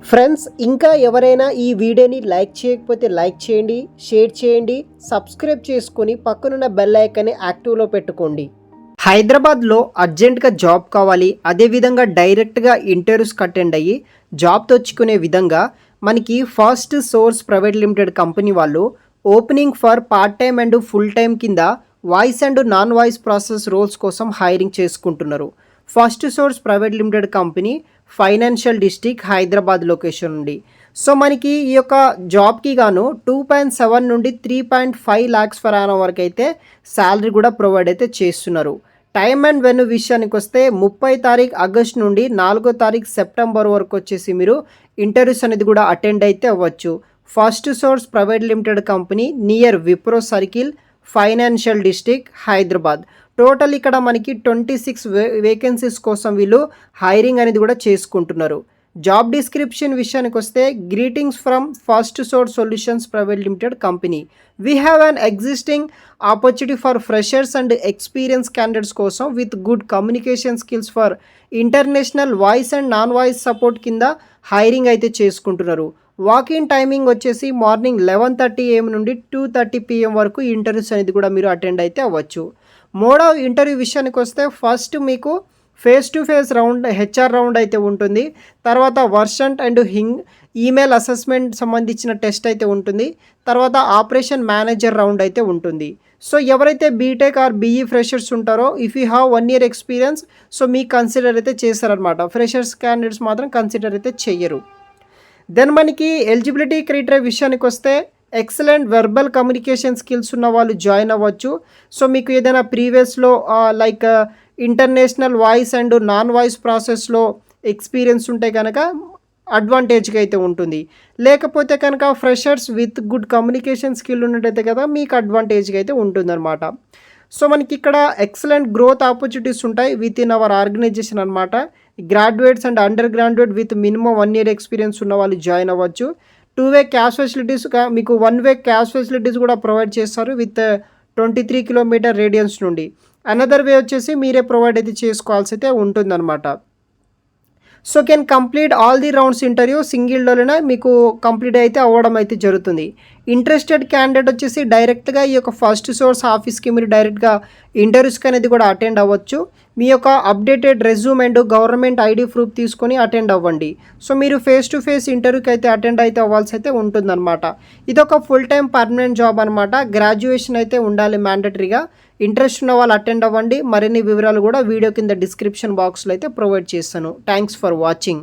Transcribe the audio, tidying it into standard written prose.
Friends, ఇంకా ఎవరైనా ఈ వీడియోని లైక్ చేయకపోతే లైక్ చేయండి, షేర్ చేయండి, సబ్స్క్రైబ్ చేసుకొని పక్కనున్న బెల్ ఐకాన్ని యాక్టివ్లో పెట్టుకోండి. హైదరాబాద్లో అర్జెంటుగా జాబ్ కావాలి, అదేవిధంగా డైరెక్ట్గా ఇంటర్వ్యూస్ అటెండ్ అయ్యి జాబ్ తెచ్చుకునే విధంగా మనకి first source private limited company వాళ్ళు opening for part time and full time కింద voice and non voice process roles కోసం హైరింగ్ చేసుకుంటున్నారు. First source private limited company financial district Hyderabad location నుండి. సో మనకి ఈ యొక్క జాబ్కి గాను 2.7 నుండి 3.5 lakhs ఫర్ యానం వరకు అయితే శాలరీ కూడా ప్రొవైడ్ అయితే చేస్తున్నారు. టైమ్ అండ్ వెన్యూ విషయానికి వస్తే 30 ఆగస్ట్ నుండి 4 సెప్టెంబర్ వరకు వచ్చేసి మీరు ఇంటర్వ్యూస్ అనేది కూడా అటెండ్ అయితే అవ్వచ్చు. First source private limited company near Wipro circle, financial district Hyderabad. Total ఇక్కడ మనకి 26 వేకెన్సీస్ కోసం వీళ్ళు హైరింగ్ అనేది కూడా చేసుకుంటున్నారు. జాబ్ డిస్క్రిప్షన్ విషయానికి వస్తే greetings from first source solutions private limited company. We have an existing opportunity for freshers and experience candidates కోసం with good communication skills for international voice and non voice support కింద hiring అయితే చేసుకుంటున్నారు. Walking timing వచ్చేసి morning 11:30 AM నుండి 2:30 PM వరకు interviews అనేది కూడా మీరు అటెండ్ అయితే అవ్వచ్చు. మోడ్ ఆఫ్ ఇంటర్వ్యూ విషయానికి వస్తే ఫస్ట్ మీకు face to face round HR round అయితే ఉంటుంది. తర్వాత వర్షన్ అండ్ ఈమెయిల్ అసెస్మెంట్ సంబంధించిన టెస్ట్ అయితే ఉంటుంది. తర్వాత ఆపరేషన్ మేనేజర్ రౌండ్ అయితే ఉంటుంది. సో ఎవరైతే బీటెక్ ఆర్ బీఈ ఫ్రెషర్స్ ఉంటారో, if you have 1 year experience, so మీకు కన్సిడర్ అయితే చేస్తారనమాట. ఫ్రెషర్స్ క్యాండిడేట్స్ మాత్రం కన్సిడర్ అయితే చెయ్యరు. దెన్ మనకి ఎలిజిబిలిటీ క్రైటీరియా విషయానికి వస్తే ఎక్సలెంట్ వెర్బల్ కమ్యూనికేషన్ స్కిల్స్ ఉన్న వాళ్ళు జాయిన్ అవ్వచ్చు. సో మీకు ఏదైనా ప్రీవియస్లో like international voice and non voice ప్రాసెస్లో ఎక్స్పీరియన్స్ ఉంటే కనుక అడ్వాంటేజ్గా అయితే ఉంటుంది. లేకపోతే కనుక freshers with good communication skill ఉన్నట్టయితే కదా మీకు అడ్వాంటేజ్గా అయితే ఉంటుందన్నమాట. సో మనకి ఇక్కడ ఎక్సలెంట్ గ్రోత్ ఆపర్చునిటీస్ ఉంటాయి విత్ ఇన్ అవర్ ఆర్గనైజేషన్ అనమాట. Graduates and undergraduate with minimum 1 year experience ఉన్న వాళ్ళు జాయిన్ అవ్వచ్చు. 2-way క్యాష్ ఫెసిలిటీస్, మీకు 1-way క్యాష్ ఫెసిలిటీస్ కూడా ప్రొవైడ్ చేస్తారు విత్ 23 kilometer రేడియన్స్ నుండి. అనదర్ వే వచ్చేసి మీరే ప్రొవైడ్ అయితే చేసుకోవాల్సి అయితే ఉంటుందన్నమాట. So can complete all the rounds interview single డోలోనే మీకు కంప్లీట్ అయితే అవ్వడం అయితే జరుగుతుంది. ఇంట్రెస్టెడ్ క్యాండిడేట్ వచ్చేసి డైరెక్ట్గా ఈ యొక్క ఫస్ట్ సోర్స్ ఆఫీస్కి మీరు డైరెక్ట్గా ఇంటర్వ్యూస్కి అనేది కూడా అటెండ్ అవ్వచ్చు. మీ యొక్క updated resume and government ID proof తీసుకొని అటెండ్ అవ్వండి. సో మీరు ఫేస్ టు ఫేస్ ఇంటర్వ్యూకి అయితే అటెండ్ అయితే అవ్వాల్సి అయితే ఉంటుందన్నమాట. ఇది ఒక ఫుల్ టైం పర్మనెంట్ జాబ్ అనమాట. గ్రాడ్యుయేషన్ అయితే ఉండాలి మ్యాండటరీగా. ఇంట్రెస్ట్ ఉన్న వాళ్ళు అటెండ్ అవ్వండి. మరిన్ని వివరాలు కూడా వీడియో కింద డిస్క్రిప్షన్ బాక్స్లో అయితే ప్రొవైడ్ చేస్తాను. Thanks for watching.